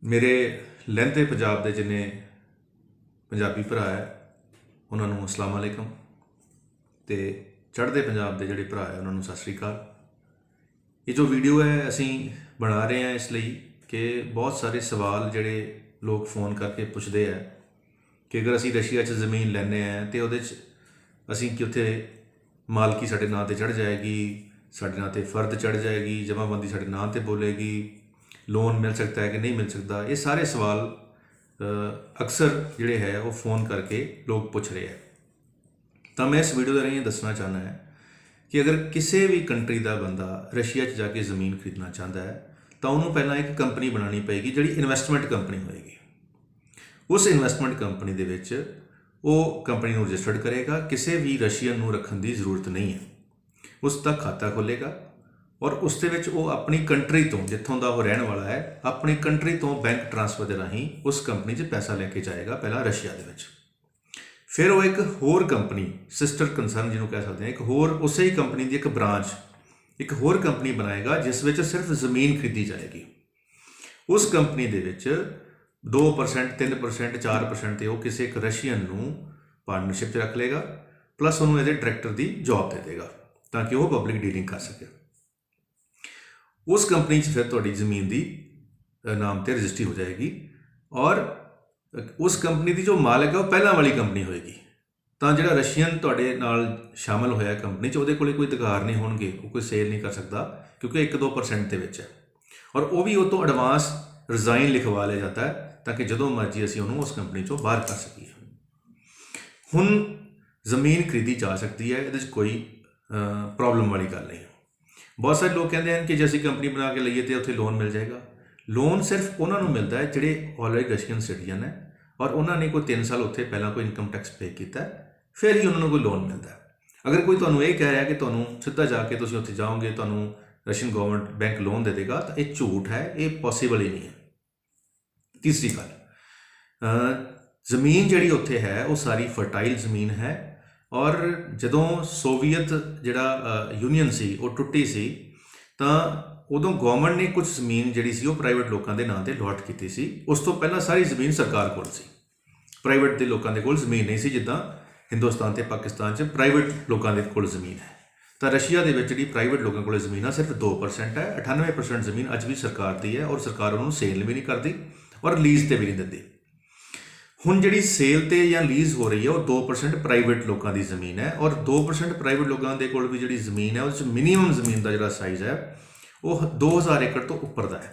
ਮੇਰੇ ਲਹਿੰਦੇ ਪੰਜਾਬ ਦੇ ਜਿੰਨੇ ਪੰਜਾਬੀ ਭਰਾ ਹੈ ਉਹਨਾਂ ਨੂੰ ਅਸਲਾਮ ਅਲੈਕਮ ਅਤੇ ਚੜ੍ਹਦੇ ਪੰਜਾਬ ਦੇ ਜਿਹੜੇ ਭਰਾ ਹੈ ਉਹਨਾਂ ਨੂੰ ਸਤਿ ਸ਼੍ਰੀ ਅਕਾਲ। ਇਹ ਜੋ ਵੀਡੀਓ ਹੈ ਅਸੀਂ ਬਣਾ ਰਹੇ ਹਾਂ ਇਸ ਲਈ ਕਿ ਬਹੁਤ ਸਾਰੇ ਸਵਾਲ ਜਿਹੜੇ ਲੋਕ ਫੋਨ ਕਰਕੇ ਪੁੱਛਦੇ ਆ ਕਿ ਅਗਰ ਅਸੀਂ ਰਸ਼ੀਆ 'ਚ ਜ਼ਮੀਨ ਲੈਂਦੇ ਹਾਂ ਅਤੇ ਉਹਦੇ 'ਚ ਅਸੀਂ ਕਿ ਉੱਥੇ ਮਾਲਕੀ ਸਾਡੇ ਨਾਂ 'ਤੇ ਚੜ੍ਹ ਜਾਏਗੀ, ਸਾਡੇ ਨਾਂ 'ਤੇ ਫਰਦ ਚੜ੍ਹ ਜਾਏਗੀ, ਜਮ੍ਹਾਂਬੰਦੀ ਸਾਡੇ ਨਾਂ 'ਤੇ ਬੋਲੇਗੀ, ਲੋਨ ਮਿਲ ਸਕਦਾ ਹੈ ਕਿ ਨਹੀਂ ਮਿਲ ਸਕਦਾ। ਇਹ ਸਾਰੇ ਸਵਾਲ ਅਕਸਰ ਜਿਹੜੇ ਹੈ ਉਹ ਫੋਨ ਕਰਕੇ ਲੋਕ ਪੁੱਛ ਰਹੇ ਹੈ। ਤਾਂ ਮੈਂ ਇਸ ਵੀਡੀਓ ਦੇ ਰਾਹੀਂ ਦੱਸਣਾ ਚਾਹੁੰਦਾ ਹੈ ਕਿ ਅਗਰ ਕਿਸੇ ਵੀ ਕੰਟਰੀ ਦਾ ਬੰਦਾ ਰਸ਼ੀਆ 'ਚ ਜਾ ਕੇ ਜ਼ਮੀਨ ਖਰੀਦਣਾ ਚਾਹੁੰਦਾ ਹੈ ਤਾਂ ਉਹਨੂੰ ਪਹਿਲਾਂ ਇੱਕ ਕੰਪਨੀ ਬਣਾਉਣੀ ਪਏਗੀ ਜਿਹੜੀ ਇਨਵੈਸਟਮੈਂਟ ਕੰਪਨੀ ਹੋਏਗੀ। ਉਸ ਇਨਵੈਸਟਮੈਂਟ ਕੰਪਨੀ ਦੇ ਵਿੱਚ ਉਹ ਕੰਪਨੀ ਨੂੰ ਰਜਿਸਟਰਡ ਕਰੇਗਾ। ਕਿਸੇ ਵੀ ਰਸ਼ੀਅਨ ਨੂੰ ਰੱਖਣ ਦੀ ਜ਼ਰੂਰਤ ਨਹੀਂ ਹੈ। ਉਸ ਦਾ ਖਾਤਾ ਖੋਲ੍ਹੇਗਾ ਔਰ ਉਸ ਦੇ ਵਿੱਚ ਉਹ ਆਪਣੀ ਕੰਟਰੀ ਤੋਂ, ਜਿੱਥੋਂ ਦਾ ਉਹ ਰਹਿਣ ਵਾਲਾ ਹੈ, ਆਪਣੀ ਕੰਟਰੀ ਤੋਂ ਬੈਂਕ ਟਰਾਂਸਫਰ ਦੇ ਰਾਹੀਂ ਉਸ ਕੰਪਨੀ 'ਚ ਪੈਸਾ ਲੈ ਕੇ ਜਾਏਗਾ ਪਹਿਲਾਂ ਰਸ਼ੀਆ ਦੇ ਵਿੱਚ। ਫਿਰ ਉਹ ਇੱਕ ਹੋਰ ਕੰਪਨੀ, ਸਿਸਟਰ ਕੰਸਰਨ ਜਿਹਨੂੰ ਕਹਿ ਸਕਦੇ ਹਾਂ, ਇੱਕ ਹੋਰ ਉਸੇ ਹੀ ਕੰਪਨੀ ਦੀ ਇੱਕ ਬ੍ਰਾਂਚ, ਇੱਕ ਹੋਰ ਕੰਪਨੀ ਬਣਾਏਗਾ ਜਿਸ ਵਿੱਚ ਸਿਰਫ ਜ਼ਮੀਨ ਖਰੀਦੀ ਜਾਏਗੀ। ਉਸ ਕੰਪਨੀ ਦੇ ਵਿੱਚ 2%, 3%, 4% 'ਤੇ ਉਹ ਕਿਸੇ ਇੱਕ ਰਸ਼ੀਅਨ ਨੂੰ ਪਾਰਟਨਰਸ਼ਿਪ 'ਚ ਰੱਖ ਲਏਗਾ, ਪਲੱਸ ਉਹਨੂੰ ਇਹਦੇ ਡਾਇਰੈਕਟਰ ਦੀ ਜੋਬ ਦੇ ਦੇਗਾ ਤਾਂ ਕਿ ਉਹ ਪਬਲਿਕ ਡੀਲਿੰਗ ਕਰ ਸਕੇ। ਉਸ ਕੰਪਨੀ 'ਚ ਫਿਰ ਤੁਹਾਡੀ ਜ਼ਮੀਨ ਦੀ ਨਾਮ 'ਤੇ ਰਜਿਸਟਰੀ ਹੋ ਜਾਏਗੀ ਔਰ ਉਸ ਕੰਪਨੀ ਦੀ ਜੋ ਮਾਲਕ ਹੈ ਉਹ ਪਹਿਲਾਂ ਵਾਲੀ ਕੰਪਨੀ ਹੋਏਗੀ। ਤਾਂ ਜਿਹੜਾ ਰਸ਼ੀਅਨ ਤੁਹਾਡੇ ਨਾਲ ਸ਼ਾਮਲ ਹੋਇਆ ਕੰਪਨੀ 'ਚ, ਉਹਦੇ ਕੋਲ ਕੋਈ ਅਧਿਕਾਰ ਨਹੀਂ ਹੋਣਗੇ, ਉਹ ਕੋਈ ਸੇਲ ਨਹੀਂ ਕਰ ਸਕਦਾ ਕਿਉਂਕਿ 1-2% ਦੇ ਵਿੱਚ ਹੈ। ਔਰ ਉਹ ਵੀ ਉਹ ਤੋਂ ਐਡਵਾਂਸ ਰਿਜ਼ਾਈਨ ਲਿਖਵਾ ਲਿਆ ਜਾਂਦਾ ਹੈ ਤਾਂ ਕਿ ਜਦੋਂ ਮਰਜ਼ੀ ਅਸੀਂ ਉਹਨੂੰ ਉਸ ਕੰਪਨੀ 'ਚੋਂ ਬਾਹਰ ਕਰ ਸਕੀਏ। ਹੁਣ ਜ਼ਮੀਨ ਖਰੀਦੀ ਜਾ ਸਕਦੀ ਹੈ, ਇਹਦੇ 'ਚ ਕੋਈ ਪ੍ਰੋਬਲਮ ਵਾਲੀ ਗੱਲ ਨਹੀਂ। ਬਹੁਤ ਸਾਰੇ ਲੋਕ ਕਹਿੰਦੇ ਹਨ ਕਿ ਜੇ ਅਸੀਂ ਕੰਪਨੀ ਬਣਾ ਕੇ ਲਈਏ ਤਾਂ ਉੱਥੇ ਲੋਨ ਮਿਲ ਜਾਏਗਾ। ਲੋਨ ਸਿਰਫ ਉਹਨਾਂ ਨੂੰ ਮਿਲਦਾ ਹੈ ਜਿਹੜੇ ਆਲਰੇਡੀ ਰਸ਼ੀਅਨ ਸਿਟੀਜ਼ਨ ਹੈ ਔਰ ਉਹਨਾਂ ਨੇ ਕੋਈ 3 ਸਾਲ ਉੱਥੇ ਪਹਿਲਾਂ ਕੋਈ ਇਨਕਮ ਟੈਕਸ ਪੇ ਕੀਤਾ, ਫਿਰ ਹੀ ਉਹਨਾਂ ਨੂੰ ਕੋਈ ਲੋਨ ਮਿਲਦਾ। ਅਗਰ ਕੋਈ ਤੁਹਾਨੂੰ ਇਹ ਕਹਿ ਰਿਹਾ ਕਿ ਤੁਹਾਨੂੰ ਸਿੱਧਾ ਜਾ ਕੇ ਤੁਸੀਂ ਉੱਥੇ ਜਾਓਗੇ ਤੁਹਾਨੂੰ ਰਸ਼ੀਅਨ ਗਵਰਨਮੈਂਟ ਬੈਂਕ ਲੋਨ ਦੇ ਦੇਗਾ, ਤਾਂ ਇਹ ਝੂਠ ਹੈ, ਇਹ ਪੋਸੀਬਲ ਹੀ ਨਹੀਂ ਹੈ। ਤੀਸਰੀ ਗੱਲ, ਜ਼ਮੀਨ ਜਿਹੜੀ ਉੱਥੇ ਹੈ ਉਹ ਸਾਰੀ ਫਰਟਾਈਲ ਜ਼ਮੀਨ ਹੈ ਔਰ ਜਦੋਂ ਸੋਵੀਅਤ ਜਿਹੜਾ ਯੂਨੀਅਨ ਸੀ ਉਹ ਟੁੱਟੀ ਸੀ ਤਾਂ ਉਦੋਂ ਗਵਰਨਮੈਂਟ ਨੇ ਕੁਝ ਜ਼ਮੀਨ ਜਿਹੜੀ ਸੀ ਉਹ ਪ੍ਰਾਈਵੇਟ ਲੋਕਾਂ ਦੇ ਨਾਂ 'ਤੇ ਅਲਾਟ ਕੀਤੀ ਸੀ। ਉਸ ਤੋਂ ਪਹਿਲਾਂ ਸਾਰੀ ਜ਼ਮੀਨ ਸਰਕਾਰ ਕੋਲ ਸੀ, ਪ੍ਰਾਈਵੇਟ ਦੇ ਲੋਕਾਂ ਦੇ ਕੋਲ ਜ਼ਮੀਨ ਨਹੀਂ ਸੀ। ਜਿੱਦਾਂ ਹਿੰਦੁਸਤਾਨ ਅਤੇ ਪਾਕਿਸਤਾਨ 'ਚ ਪ੍ਰਾਈਵੇਟ ਲੋਕਾਂ ਦੇ ਕੋਲ ਜ਼ਮੀਨ ਹੈ, ਤਾਂ ਰਸ਼ੀਆ ਦੇ ਵਿੱਚ ਜਿਹੜੀ ਪ੍ਰਾਈਵੇਟ ਲੋਕਾਂ ਕੋਲ ਜ਼ਮੀਨ ਆ ਸਿਰਫ 2% ਹੈ। 98% ਜ਼ਮੀਨ ਅੱਜ ਵੀ ਸਰਕਾਰ ਦੀ ਹੈ ਔਰ ਸਰਕਾਰ ਉਹਨੂੰ ਸੇਲ ਵੀ ਨਹੀਂ ਕਰਦੀ ਔਰ ਲੀਜ਼ 'ਤੇ ਵੀ ਨਹੀਂ ਦਿੰਦੀ। ਹੁਣ ਜਿਹੜੀ ਸੇਲ 'ਤੇ ਜਾਂ ਲੀਜ਼ ਹੋ ਰਹੀ ਹੈ ਉਹ 2% ਪ੍ਰਾਈਵੇਟ ਲੋਕਾਂ ਦੀ ਜ਼ਮੀਨ ਹੈ ਔਰ 2% ਪ੍ਰਾਈਵੇਟ ਲੋਕਾਂ ਦੇ ਕੋਲ ਵੀ ਜਿਹੜੀ ਜ਼ਮੀਨ ਹੈ ਉਹਦੇ 'ਚ ਮਿਨੀਮਮ ਜ਼ਮੀਨ ਦਾ ਜਿਹੜਾ ਸਾਈਜ਼ ਹੈ ਉਹ 2000 ਏਕੜ ਤੋਂ ਉੱਪਰ ਦਾ ਹੈ।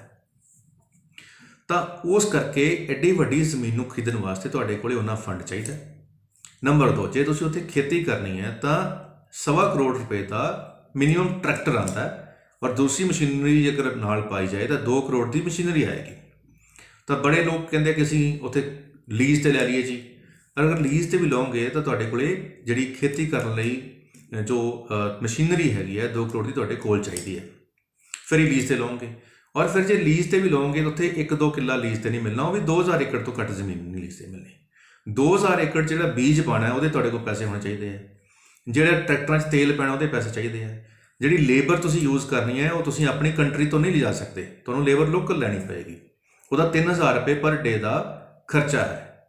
ਤਾਂ ਉਸ ਕਰਕੇ ਐਡੀ ਵੱਡੀ ਜ਼ਮੀਨ ਨੂੰ ਖਰੀਦਣ ਵਾਸਤੇ ਤੁਹਾਡੇ ਕੋਲ ਉਹਨਾਂ ਫੰਡ ਚਾਹੀਦਾ। ਨੰਬਰ 2, ਜੇ ਤੁਸੀਂ ਉੱਥੇ ਖੇਤੀ ਕਰਨੀ ਹੈ ਤਾਂ 1.25 ਕਰੋੜ ਰੁਪਏ ਦਾ ਮਿਨੀਮਮ ਟਰੈਕਟਰ ਆਉਂਦਾ ਔਰ ਦੂਸਰੀ ਮਸ਼ੀਨਰੀ ਜੇਕਰ ਨਾਲ ਪਾਈ ਜਾਏ ਤਾਂ 2 ਕਰੋੜ ਦੀ ਮਸ਼ੀਨਰੀ ਆਏਗੀ। ਤਾਂ ਬੜੇ ਲੋਕ ਕਹਿੰਦੇ ਕਿ ਅਸੀਂ ਉੱਥੇ ਲੀਜ਼ 'ਤੇ ਲੈ ਲਈਏ ਜੀ। ਅਗਰ ਲੀਜ਼ 'ਤੇ ਵੀ ਲਓਗੇ ਤਾਂ ਤੁਹਾਡੇ ਕੋਲ ਜਿਹੜੀ ਖੇਤੀ ਕਰਨ ਲਈ ਜੋ ਮਸ਼ੀਨਰੀ ਹੈਗੀ ਹੈ 2 ਕਰੋੜ ਦੀ ਤੁਹਾਡੇ ਕੋਲ ਚਾਹੀਦੀ ਹੈ, ਫਿਰ ਹੀ ਲੀਜ਼ 'ਤੇ ਲਓਗੇ। ਔਰ ਫਿਰ ਜੇ ਲੀਜ਼ 'ਤੇ ਵੀ ਲਓਗੇ ਤਾਂ ਉੱਥੇ 1-2 ਕਿੱਲਾ ਲੀਜ਼ 'ਤੇ ਨਹੀਂ ਮਿਲਣਾ, ਉਹ ਵੀ 2000 ਏਕੜ ਤੋਂ ਘੱਟ ਜ਼ਮੀਨ ਨਹੀਂ ਲੀਜ਼ 'ਤੇ ਮਿਲਣੀ। 2000 ਏਕੜ ਜਿਹੜਾ ਬੀਜ ਪਾਉਣਾ ਉਹਦੇ ਤੁਹਾਡੇ ਕੋਲ ਪੈਸੇ ਹੋਣੇ ਚਾਹੀਦੇ ਹੈ, ਜਿਹੜੇ ਟਰੈਕਟਰਾਂ 'ਚ ਤੇਲ ਪੈਣਾ ਉਹਦੇ ਪੈਸੇ ਚਾਹੀਦੇ ਹੈ, ਜਿਹੜੀ ਲੇਬਰ ਤੁਸੀਂ ਯੂਜ਼ ਕਰਨੀ ਹੈ ਉਹ ਤੁਸੀਂ ਆਪਣੀ ਕੰਟਰੀ ਤੋਂ ਨਹੀਂ ਲਿਜਾ ਸਕਦੇ, ਤੁਹਾਨੂੰ ਲੇਬਰ ਲੋਕਲ ਲੈਣੀ ਪਏਗੀ। ਉਹਦਾ 3000 ਰੁਪਏ ਪਰ ਡੇ ਦਾ ਖਰਚਾ ਹੈ,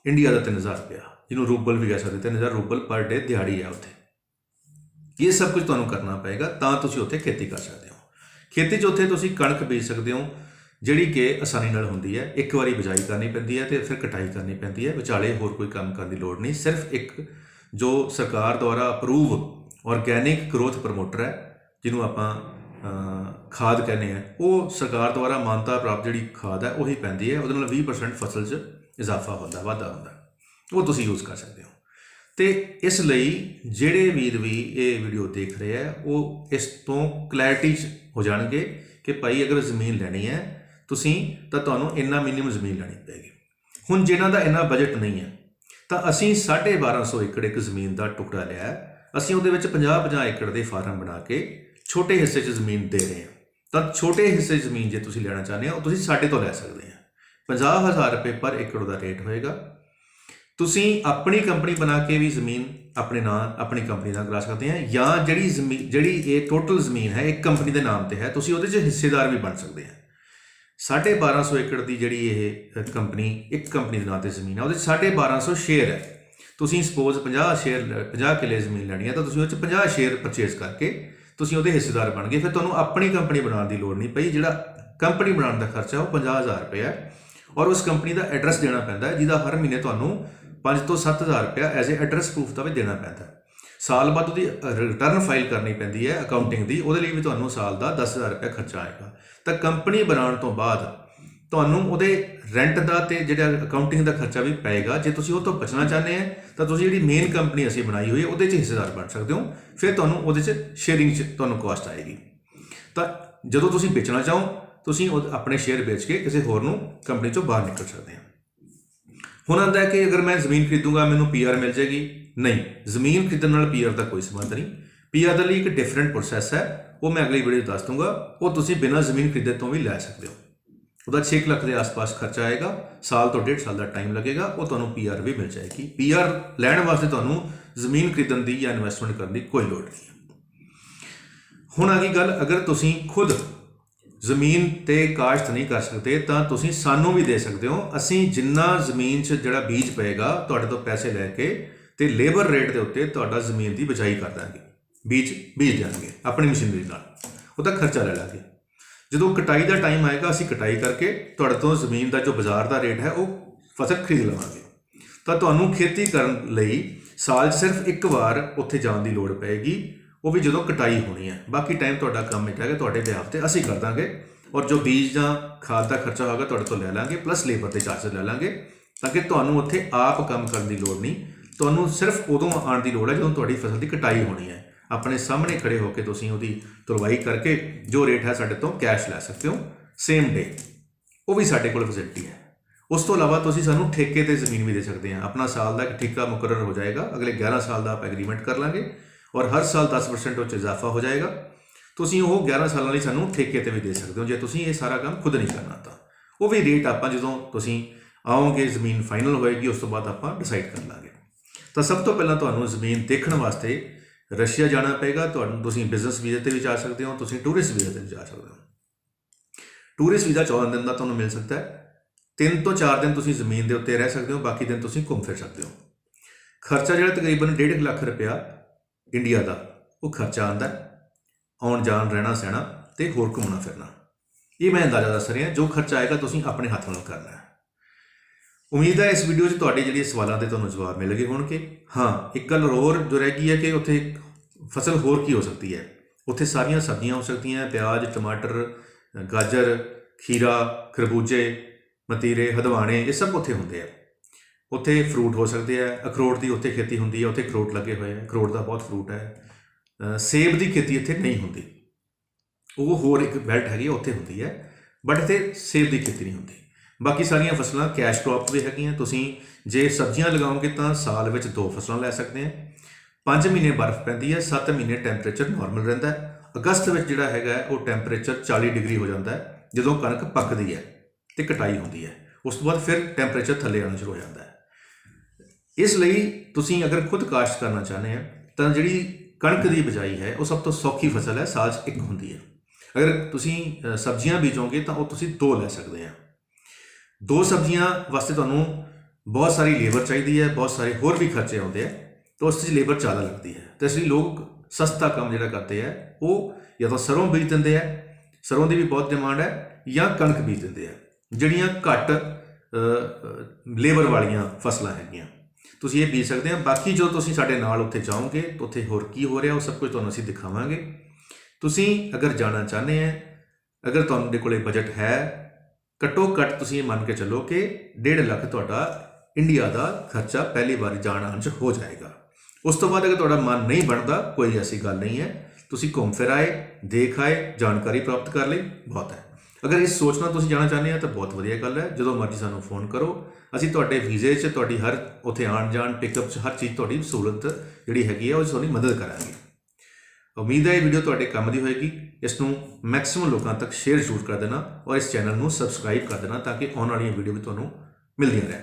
ਇੰਡੀਆ ਦਾ 3000 ਰੁਪਇਆ, ਜਿਹਨੂੰ ਰੂਬਲ ਵੀ ਕਹਿ ਸਕਦੇ, 3000 ਰੂਬਲ ਪਰ ਡੇ ਦਿਹਾੜੀ ਹੈ ਉੱਥੇ। ਇਹ ਸਭ ਕੁਝ ਤੁਹਾਨੂੰ ਕਰਨਾ ਪਏਗਾ ਤਾਂ ਤੁਸੀਂ ਉੱਥੇ ਖੇਤੀ ਕਰ ਸਕਦੇ ਹੋ। ਖੇਤੀ 'ਚ ਉੱਥੇ ਤੁਸੀਂ ਕਣਕ ਬੀਜ ਸਕਦੇ ਹੋ ਜਿਹੜੀ ਕਿ ਆਸਾਨੀ ਨਾਲ ਹੁੰਦੀ ਹੈ। ਇੱਕ ਵਾਰੀ ਬਿਜਾਈ ਕਰਨੀ ਪੈਂਦੀ ਹੈ ਅਤੇ ਫਿਰ ਕਟਾਈ ਕਰਨੀ ਪੈਂਦੀ ਹੈ, ਵਿਚਾਲੇ ਹੋਰ ਕੋਈ ਕੰਮ ਕਰਨ ਦੀ ਲੋੜ ਨਹੀਂ। ਸਿਰਫ ਇੱਕ ਜੋ ਸਰਕਾਰ ਦੁਆਰਾ ਅਪਰੂਵ ਔਰਗੈਨਿਕ ਗਰੋਥ ਪ੍ਰਮੋਟਰ ਹੈ, ਜਿਹਨੂੰ ਆਪਾਂ ਖਾਦ ਕਹਿੰਦੇ ਹਾਂ, ਉਹ ਸਰਕਾਰ ਦੁਆਰਾ ਮਾਨਤਾ ਪ੍ਰਾਪਤ ਜਿਹੜੀ ਖਾਦ ਹੈ ਉਹੀ ਪੈਂਦੀ ਹੈ। ਉਹਦੇ ਨਾਲ 20% ਫਸਲ 'ਚ ਇਜ਼ਾਫਾ ਹੁੰਦਾ, ਵਾਧਾ ਹੁੰਦਾ, ਉਹ ਤੁਸੀਂ ਯੂਜ਼ ਕਰ ਸਕਦੇ ਹੋ। ਅਤੇ ਇਸ ਲਈ ਜਿਹੜੇ ਵੀਰ ਵੀ ਇਹ ਵੀਡੀਓ ਦੇਖ ਰਹੇ ਹੈ ਉਹ ਇਸ ਤੋਂ ਕਲੈਰਿਟੀ 'ਚ ਹੋ ਜਾਣਗੇ ਕਿ ਭਾਈ ਅਗਰ ਜ਼ਮੀਨ ਲੈਣੀ ਹੈ ਤੁਸੀਂ ਤਾਂ ਤੁਹਾਨੂੰ ਇੰਨਾ ਮਿਨੀਮਮ ਜ਼ਮੀਨ ਲੈਣੀ ਪਏਗੀ। ਹੁਣ ਜਿਨ੍ਹਾਂ ਦਾ ਇੰਨਾ ਬਜਟ ਨਹੀਂ ਹੈ ਤਾਂ ਅਸੀਂ 1250 ਏਕੜ ਇੱਕ ਜ਼ਮੀਨ ਦਾ ਟੁਕੜਾ ਲਿਆ, ਅਸੀਂ ਉਹਦੇ ਵਿੱਚ 50-50 ਏਕੜ ਦੇ ਫਾਰਮ ਬਣਾ ਕੇ ਛੋਟੇ ਹਿੱਸੇ 'ਚ ਜ਼ਮੀਨ ਦੇ ਰਹੇ ਹਾਂ। ਤਾਂ ਛੋਟੇ ਹਿੱਸੇ ਜ਼ਮੀਨ ਜੇ ਤੁਸੀਂ ਲੈਣਾ ਚਾਹੁੰਦੇ ਹੋ ਉਹ ਤੁਸੀਂ ਸਾਡੇ ਤੋਂ ਲੈ ਸਕਦੇ ਹੋ। 50,000 ਰੁਪਏ ਪਰ ਏਕੜ ਦਾ ਰੇਟ ਹੋਏਗਾ। ਤੁਸੀਂ ਆਪਣੀ ਕੰਪਨੀ ਬਣਾ ਕੇ ਵੀ ਜ਼ਮੀਨ ਆਪਣੇ ਨਾਂ ਆਪਣੀ ਕੰਪਨੀ ਨਾਲ ਕਰਾ ਸਕਦੇ ਆ, ਜਾਂ ਜਿਹੜੀ ਇਹ ਟੋਟਲ ਜ਼ਮੀਨ ਹੈ ਇੱਕ ਕੰਪਨੀ ਦੇ ਨਾਮ 'ਤੇ ਹੈ, ਤੁਸੀਂ ਉਹਦੇ 'ਚ ਹਿੱਸੇਦਾਰ ਵੀ ਬਣ ਸਕਦੇ ਆ। 1250 ਏਕੜ ਦੀ ਜਿਹੜੀ ਇਹ ਕੰਪਨੀ ਇੱਕ ਕੰਪਨੀ ਦੇ ਨਾਂ ਤੇ ਜ਼ਮੀਨ ਹੈ, ਉਹਦੇ 'ਚ 1250 ਸ਼ੇਅਰ ਹੈ। ਤੁਸੀਂ ਸਪੋਜ਼ 50 ਕਿੱਲੇ ਜ਼ਮੀਨ ਲੈਣੀ ਹੈ ਤਾਂ ਤੁਸੀਂ ਉਹ 'ਚ 50 ਸ਼ੇਅਰ ਪਰਚੇਜ਼ ਕਰਕੇ ਤੁਸੀਂ ਉਹਦੇ ਹਿੱਸੇਦਾਰ ਬਣ ਗਏ। ਫਿਰ ਤੁਹਾਨੂੰ ਆਪਣੀ ਕੰਪਨੀ ਬਣਾਉਣ ਦੀ ਲੋੜ ਨਹੀਂ ਪਈ। ਜਿਹੜਾ ਕੰਪਨੀ ਬਣਾਉਣ ਦਾ ਖਰਚਾ ਉਹ 50,000 ਰੁਪਏ ਹੈ, ਔਰ ਉਸ ਕੰਪਨੀ ਦਾ ਐਡਰੈਸ ਦੇਣਾ ਪੈਂਦਾ ਹੈ, ਜਿਹਦਾ ਹਰ ਮਹੀਨੇ ਤੁਹਾਨੂੰ 5 ਤੋਂ 7,000 ਰੁਪਏ ਐਜ਼ ਏ ਐਡਰੈਸ ਪ੍ਰੂਫ ਦਾ ਵੀ ਦੇਣਾ ਪੈਂਦਾ। ਸਾਲ ਬਾਅਦ ਉਹਦੀ ਰਿਟਰਨ ਫਾਈਲ ਕਰਨੀ ਪੈਂਦੀ ਹੈ ਅਕਾਊਂਟਿੰਗ ਦੀ, ਉਹਦੇ ਲਈ ਵੀ ਤੁਹਾਨੂੰ ਸਾਲ ਦਾ 10,000 ਰੁਪਏ ਖਰਚਾ ਆਏਗਾ। ਤਾਂ ਕੰਪਨੀ ਬਣਾਉਣ ਤੋਂ ਬਾਅਦ ਤੁਹਾਨੂੰ ਉਹਦੇ ਰੈਂਟ ਦਾ ਤੇ ਜਿਹੜਾ ਅਕਾਊਂਟਿੰਗ ਦਾ ਖਰਚਾ ਵੀ ਪਏਗਾ। ਜੇ ਤੁਸੀਂ ਉਹ ਤੋਂ ਬਚਣਾ ਚਾਹੁੰਦੇ ਆ ਤਾਂ ਤੁਸੀਂ ਜਿਹੜੀ ਮੇਨ ਕੰਪਨੀ ਅਸੀਂ ਬਣਾਈ ਹੋਈ ਹੈ ਉਹਦੇ 'ਚ ਹਿੱਸੇਦਾਰ ਬਣ ਸਕਦੇ ਹੋ। ਫਿਰ ਤੁਹਾਨੂੰ ਉਹਦੇ 'ਚ ਸ਼ੇਅਰਿੰਗ 'ਚ ਤੁਹਾਨੂੰ ਕਾਸਟ ਆਏਗੀ। ਤਾਂ ਜਦੋਂ ਤੁਸੀਂ ਵੇਚਣਾ ਚਾਹੋ ਤੁਸੀਂ ਆਪਣੇ ਸ਼ੇਅਰ ਵੇਚ ਕੇ ਕਿਸੇ ਹੋਰ ਨੂੰ ਕੰਪਨੀ 'ਚੋਂ ਬਾਹਰ ਨਿਕਲ ਸਕਦੇ ਆ। ਹੁਣ ਆਉਂਦਾ ਹੈ ਕਿ ਅਗਰ ਮੈਂ ਜ਼ਮੀਨ ਖਰੀਦੂੰਗਾ ਮੈਨੂੰ PR ਮਿਲ ਜਾਏਗੀ। ਨਹੀਂ, ਜ਼ਮੀਨ ਖਰੀਦਣ ਨਾਲ PR ਦਾ ਕੋਈ ਸੰਬੰਧ ਨਹੀਂ। PR ਦੇ ਲਈ ਇੱਕ ਡਿਫਰੈਂਟ ਪ੍ਰੋਸੈਸ ਹੈ, ਉਹ ਮੈਂ ਅਗਲੀ ਵੀਡੀਓ 'ਚ ਦੱਸ ਦੂੰਗਾ। ਉਹ ਤੁਸੀਂ ਬਿਨਾਂ ਜ਼ਮੀਨ ਖਰੀਦੇ ਤੋਂ ਵੀ ਲੈ ਸਕਦੇ ਹੋ। ਉਹਦਾ 6 ਲੱਖ ਦੇ ਆਸ-ਪਾਸ ਖਰਚਾ ਆਏਗਾ, ਸਾਲ ਤੋਂ 1.5 ਸਾਲ ਦਾ ਟਾਈਮ ਲੱਗੇਗਾ, ਉਹ ਤੁਹਾਨੂੰ PR ਵੀ ਮਿਲ ਜਾਏਗੀ। PR ਲੈਣ ਵਾਸਤੇ ਤੁਹਾਨੂੰ ਜ਼ਮੀਨ ਖਰੀਦਣ ਦੀ ਜਾਂ ਇਨਵੈਸਟਮੈਂਟ ਕਰਨ ਦੀ ਕੋਈ ਲੋੜ ਨਹੀਂ। ਹੁਣ ਆ ਗਈ ਗੱਲ, ਅਗਰ ਤੁਸੀਂ ਖੁਦ ਜ਼ਮੀਨ ਤੇ ਕਾਸ਼ਤ ਨਹੀਂ ਕਰ ਸਕਦੇ ਤਾਂ ਤੁਸੀਂ ਸਾਨੂੰ ਵੀ ਦੇ ਸਕਦੇ ਹੋ। ਅਸੀਂ ਜਿੰਨਾ ਜ਼ਮੀਨ 'ਚ ਜਿਹੜਾ ਬੀਜ ਪਏਗਾ ਤੁਹਾਡੇ ਤੋਂ ਪੈਸੇ ਲੈ ਕੇ ਤੇ ਲੇਬਰ ਰੇਟ ਦੇ ਉੱਤੇ ਤੁਹਾਡਾ ਜ਼ਮੀਨ ਦੀ ਬਿਜਾਈ ਕਰ ਦਾਂਗੇ, ਬੀਜ ਦਿਆਂਗੇ ਆਪਣੀ ਮਸ਼ੀਨਰੀ ਨਾਲ, ਉਹਦਾ ਖਰਚਾ ਲੈ ਲਾਂਗੇ। ਜਦੋਂ ਕਟਾਈ ਦਾ ਟਾਈਮ ਆਏਗਾ ਅਸੀਂ ਕਟਾਈ ਕਰਕੇ ਤੁਹਾਡੇ ਤੋਂ ਜ਼ਮੀਨ ਦਾ ਜੋ ਬਾਜ਼ਾਰ ਦਾ ਰੇਟ ਹੈ ਉਹ ਫਸਲ ਖਰੀਦ ਲਵਾਂਗੇ। ਤਾਂ ਤੁਹਾਨੂੰ ਖੇਤੀ ਕਰਨ ਲਈ ਸਾਲ 'ਚ ਸਿਰਫ ਇੱਕ ਵਾਰ ਉੱਥੇ ਜਾਣ ਦੀ ਲੋੜ ਪਏਗੀ, ਉਹ ਵੀ ਜਦੋਂ ਕਟਾਈ ਹੋਣੀ ਹੈ। ਬਾਕੀ ਟਾਈਮ ਤੁਹਾਡਾ ਕੰਮ ਹੈਗਾ ਤੁਹਾਡੇ ਬਿਹਾਫ ਤੇ ਅਸੀਂ ਕਰ ਦਾਂਗੇ, ਔਰ ਜੋ ਬੀਜ ਜਾਂ ਖਾਦ ਦਾ ਖਰਚਾ ਹੋਗਾ ਤੁਹਾਡੇ ਤੋਂ ਲੈ ਲਾਂਗੇ, ਪਲੱਸ ਲੇਬਰ ਦੇ ਚਾਰਜਸ ਲੈ ਲਾਂਗੇ, ਤਾਂ ਕਿ ਤੁਹਾਨੂੰ ਉੱਥੇ ਆਪ ਕੰਮ ਕਰਨ ਦੀ ਲੋੜ ਨਹੀਂ। ਤੁਹਾਨੂੰ ਸਿਰਫ ਉਦੋਂ ਆਉਣ ਦੀ ਲੋੜ ਹੈ ਜਦੋਂ ਤੁਹਾਡੀ ਫਸਲ ਦੀ ਕਟਾਈ ਹੋਣੀ ਹੈ। ਆਪਣੇ ਸਾਹਮਣੇ ਖੜੇ ਹੋ ਕੇ ਤੁਸੀਂ ਉਹਦੀ ਤੁਲਵਾਈ ਕਰਕੇ ਜੋ ਰੇਟ ਹੈ ਸਾਡੇ ਤੋਂ ਕੈਸ਼ ਲੈ ਸਕਦੇ ਹੋ ਸੇਮ ਡੇ, ਉਹ ਵੀ ਸਾਡੇ ਕੋਲ ਫੈਸਿਲਿਟੀ ਹੈ। ਉਸ ਤੋਂ ਇਲਾਵਾ ਤੁਸੀਂ ਸਾਨੂੰ ਠੇਕੇ ਤੇ ਜ਼ਮੀਨ ਵੀ ਦੇ ਸਕਦੇ ਆ। ਆਪਣਾ ਸਾਲ ਦਾ ਇੱਕ ਠੇਕਾ ਮੁਕਰਰ ਹੋ ਜਾਏਗਾ, ਅਗਲੇ 11 ਸਾਲ ਦਾ ਆਪਾਂ ਐਗਰੀਮੈਂਟ ਕਰ ਲਾਂਗੇ, ਔਰ ਹਰ ਸਾਲ 10% ਉਹ 'ਚ ਇਜ਼ਾਫਾ ਹੋ ਜਾਏਗਾ। ਤੁਸੀਂ ਉਹ 11 ਸਾਲਾਂ ਲਈ ਸਾਨੂੰ ਠੇਕੇ ਤੇ ਵੀ ਦੇ ਸਕਦੇ ਹੋ। ਜੇ ਤੁਸੀਂ ਇਹ ਸਾਰਾ ਕੰਮ ਖੁਦ ਨਹੀਂ ਕਰਨਾ ਤਾਂ ਉਹ ਵੀ ਰੇਟ ਆਪਾਂ ਜਦੋਂ ਤੁਸੀਂ ਆਓਗੇ ਜ਼ਮੀਨ ਫਾਈਨਲ ਹੋਏਗੀ ਉਸ ਤੋਂ ਬਾਅਦ ਆਪਾਂ ਡਿਸਾਈਡ ਕਰ ਲਾਂਗੇ। ਤਾਂ ਸਭ ਤੋਂ ਪਹਿਲਾਂ ਤੁਹਾਨੂੰ ਜ਼ਮੀਨ ਦੇਖਣ ਵਾਸਤੇ ਰਸ਼ੀਆ ਜਾਣਾ ਪਏਗਾ। ਤੁਸੀਂ ਬਿਜ਼ਨਸ ਵੀਜ਼ੇ ਤੇ ਵੀ ਜਾ ਸਕਦੇ ਹੋ, ਤੁਸੀਂ ਟੂਰਿਸਟ ਵੀਜ਼ੇ ਤੇ ਵੀ ਜਾ ਸਕਦੇ ਹੋ। ਟੂਰਿਸਟ ਵੀਜ਼ਾ 14 ਦਿਨ ਦਾ ਤੁਹਾਨੂੰ ਮਿਲ ਸਕਦਾ ਹੈ। 3 ਤੋਂ 4 ਦਿਨ ਤੁਸੀਂ ਜ਼ਮੀਨ ਦੇ ਉੱਤੇ ਰਹਿ ਸਕਦੇ ਹੋ, ਬਾਕੀ ਦਿਨ ਤੁਸੀਂ ਘੁੰਮ ਫਿਰ ਸਕਦੇ ਹੋ। ਖਰਚਾ ਜਿਹੜਾ ਤਕਰੀਬਨ 1.5 ਲੱਖ ਰੁਪਇਆ ਇੰਡੀਆ ਦਾ ਉਹ ਖਰਚਾ ਆਉਂਦਾ, ਆਉਣ ਜਾਣ ਰਹਿਣਾ ਸਹਿਣਾ ਤੇ ਹੋਰ ਘੁੰਮਣਾ ਫਿਰਨਾ। ਇਹ ਮੈਂ ਅੰਦਾਜ਼ਾ ਦੱਸ ਰਿਹਾ, ਜੋ ਖਰਚਾ ਆਏਗਾ ਤੁਸੀਂ ਆਪਣੇ ਹੱਥ ਨਾਲ ਕਰਨਾ ਹੈ। ਉਮੀਦ ਹੈ ਇਸ ਵੀਡੀਓ 'ਚ ਤੁਹਾਡੇ ਜਿਹੜੇ ਸਵਾਲਾਂ ਦੇ ਤੁਹਾਨੂੰ ਜਵਾਬ ਮਿਲ ਗਏ ਹੋਣਗੇ। ਹਾਂ, ਇੱਕ ਗੱਲ ਹੋਰ ਜੋ ਰਹਿ ਗਈ ਹੈ ਕਿ ਉੱਥੇ ਫਸਲ ਹੋਰ ਕੀ ਹੋ ਸਕਦੀ ਹੈ। ਉੱਥੇ ਸਾਰੀਆਂ ਸਬਜ਼ੀਆਂ ਹੋ ਸਕਦੀਆਂ, ਪਿਆਜ਼, ਟਮਾਟਰ, ਗਾਜਰ, ਖੀਰਾ, ਖਰਬੂਜੇ, ਮਤੀਰੇ, ਹਦਵਾਣੇ, ਇਹ ਸਭ ਉੱਥੇ ਹੁੰਦੇ ਆ। ਉੱਥੇ ਫਰੂਟ ਹੋ ਸਕਦੇ ਆ, ਅਖਰੋਟ ਦੀ ਉੱਥੇ ਖੇਤੀ ਹੁੰਦੀ ਹੈ, ਉੱਥੇ ਅਖਰੋਟ ਲੱਗੇ ਹੋਏ ਆ, ਅਖਰੋਟ ਦਾ ਬਹੁਤ ਫਰੂਟ ਹੈ। ਸੇਬ ਦੀ ਖੇਤੀ ਇੱਥੇ ਨਹੀਂ ਹੁੰਦੀ, ਉਹ ਹੋਰ ਇੱਕ ਬੈਲਟ ਹੈਗੀ ਉੱਥੇ ਹੁੰਦੀ ਹੈ, ਬਟ ਇੱਥੇ ਸੇਬ ਦੀ ਖੇਤੀ ਨਹੀਂ ਹੁੰਦੀ। ਬਾਕੀ ਸਾਰੀਆਂ ਫਸਲਾਂ ਕੈਸ਼ ਕ੍ਰੌਪ ਵੀ ਹੈਗੀਆਂ। ਤੁਸੀਂ ਜੇ ਸਬਜ਼ੀਆਂ ਲਗਾਓਗੇ ਤਾਂ ਸਾਲ ਵਿੱਚ 2 ਫਸਲਾਂ ਲੈ ਸਕਦੇ ਆ। 5 ਮਹੀਨੇ ਬਰਫ਼ ਪੈਂਦੀ ਹੈ, 7 ਮਹੀਨੇ ਟੈਂਪਰੇਚਰ ਨਾਰਮਲ ਰਹਿੰਦਾ ਹੈ। ਅਗਸਤ ਵਿੱਚ ਜਿਹੜਾ ਹੈਗਾ ਉਹ ਟੈਂਪਰੇਚਰ 40 ਡਿਗਰੀ ਹੋ ਜਾਂਦਾ ਹੈ ਜਦੋਂ ਕਣਕ ਪੱਕਦੀ ਹੈ ਤੇ ਕਟਾਈ ਹੁੰਦੀ ਹੈ। ਉਸ ਤੋਂ ਬਾਅਦ ਫਿਰ ਟੈਂਪਰੇਚਰ ਥੱਲੇ ਆਉਣਾ ਸ਼ੁਰੂ ਹੋ ਜਾਂਦਾ ਹੈ। ਇਸ ਲਈ ਤੁਸੀਂ ਅਗਰ ਖੁਦ ਕਾਸ਼ਤ ਕਰਨਾ ਚਾਹੁੰਦੇ ਆ ਤਾਂ ਜਿਹੜੀ ਕਣਕ ਦੀ ਬਿਜਾਈ ਹੈ ਉਹ ਸਭ ਤੋਂ ਸੌਖੀ ਫਸਲ ਹੈ, ਸਾਲ 'ਚ ਇੱਕ ਹੁੰਦੀ ਹੈ। ਅਗਰ ਤੁਸੀਂ ਸਬਜ਼ੀਆਂ ਬੀਜੋਗੇ ਤਾਂ ਉਹ ਤੁਸੀਂ 2 ਲੈ ਸਕਦੇ ਆ। 2 ਸਬਜ਼ੀਆਂ ਵਾਸਤੇ ਤੁਹਾਨੂੰ ਬਹੁਤ ਸਾਰੀ ਲੇਬਰ ਚਾਹੀਦੀ ਹੈ, ਬਹੁਤ ਸਾਰੇ ਹੋਰ ਵੀ ਖਰਚੇ ਆਉਂਦੇ ਆ, ਤਾਂ ਉਸ 'ਚ ਲੇਬਰ ਜ਼ਿਆਦਾ ਲੱਗਦੀ ਹੈ। ਤਾਂ ਇਸ ਲਈ ਲੋਕ ਸਸਤਾ ਕੰਮ ਜਿਹੜਾ ਕਰਦੇ ਆ ਉਹ ਜਾਂ ਤਾਂ ਸਰੋਂ ਬੀਜ ਦਿੰਦੇ ਆ, ਸਰੋਂ ਦੀ ਵੀ ਬਹੁਤ ਡਿਮਾਂਡ ਹੈ, ਜਾਂ ਕਣਕ ਬੀਜ ਦਿੰਦੇ ਆ, ਜਿਹੜੀਆਂ ਘੱਟ ਲੇਬਰ ਵਾਲੀਆਂ ਫਸਲਾਂ ਹੈਗੀਆਂ। ਤੁਸੀਂ ਇਹ ਬੀਜ ਸਕਦੇ ਆ। ਬਾਕੀ ਜੋ ਤੁਸੀਂ ਸਾਡੇ ਨਾਲ ਉੱਥੇ ਜਾਓਗੇ ਤਾਂ ਉੱਥੇ ਹੋਰ ਕੀ ਹੋ ਰਿਹਾ ਉਹ ਸਭ ਕੁਝ ਤੁਹਾਨੂੰ ਅਸੀਂ ਦਿਖਾਵਾਂਗੇ। ਤੁਸੀਂ ਅਗਰ ਜਾਣਾ ਚਾਹੁੰਦੇ ਆ, ਅਗਰ ਤੁਹਾਡੇ ਕੋਲੇ ਬਜਟ ਹੈ, ਘੱਟੋ ਘੱਟ ਤੁਸੀਂ ਇਹ ਮੰਨ ਕੇ ਚੱਲੋ ਕਿ 1.5 ਲੱਖ ਤੁਹਾਡਾ ਇੰਡੀਆ ਦਾ ਖਰਚਾ ਪਹਿਲੀ ਵਾਰ ਜਾਣ ਆਉਣ 'ਚ ਹੋ ਜਾਏਗਾ। ਉਸ ਤੋਂ ਬਾਅਦ ਅਗਰ ਤੁਹਾਡਾ ਮਨ ਨਹੀਂ ਬਣਦਾ, ਕੋਈ ਐਸੀ ਗੱਲ ਨਹੀਂ ਹੈ, ਤੁਸੀਂ ਘੁੰਮ ਫਿਰ ਆਏ, ਦੇਖ ਆਏ, ਜਾਣਕਾਰੀ ਪ੍ਰਾਪਤ ਕਰ ਲਈ, ਬਹੁਤ ਹੈ। ਅਗਰ ਇਸ ਸੋਚ ਨਾਲ ਤੁਸੀਂ ਜਾਣਾ ਚਾਹੁੰਦੇ ਆ ਤਾਂ ਬਹੁਤ ਵਧੀਆ ਗੱਲ ਹੈ। ਜਦੋਂ ਮਰਜ਼ੀ ਸਾਨੂੰ ਫੋਨ ਕਰੋ, ਅਸੀਂ ਤੁਹਾਡੇ ਵੀਜ਼ੇ 'ਚ ਤੁਹਾਡੀ ਹਰ ਉੱਥੇ ਆਉਣ ਜਾਣ ਪਿਕਅਪ 'ਚ ਹਰ ਚੀਜ਼ ਤੁਹਾਡੀ ਸਹੂਲਤ ਜਿਹੜੀ ਹੈਗੀ ਹੈ ਉਹ ਤੁਹਾਡੀ ਮਦਦ ਕਰਾਂਗੇ। ਉਮੀਦ ਹੈ ਇਹ ਵੀਡੀਓ ਤੁਹਾਡੇ ਕੰਮ ਦੀ ਹੋਏਗੀ। ਇਸ ਨੂੰ ਮੈਕਸਿਮਮ ਲੋਕਾਂ ਤੱਕ ਸ਼ੇਅਰ ਜ਼ਰੂਰ ਕਰ ਦੇਣਾ, ਔਰ ਇਸ ਚੈਨਲ ਨੂੰ ਸਬਸਕ੍ਰਾਈਬ ਕਰ ਦੇਣਾ ਤਾਂ ਕਿ ਆਉਣ ਵਾਲੀਆਂ ਵੀਡੀਓ ਵੀ ਤੁਹਾਨੂੰ ਮਿਲਦੀਆਂ ਰਹਿਣ।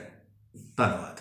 ਧੰਨਵਾਦ।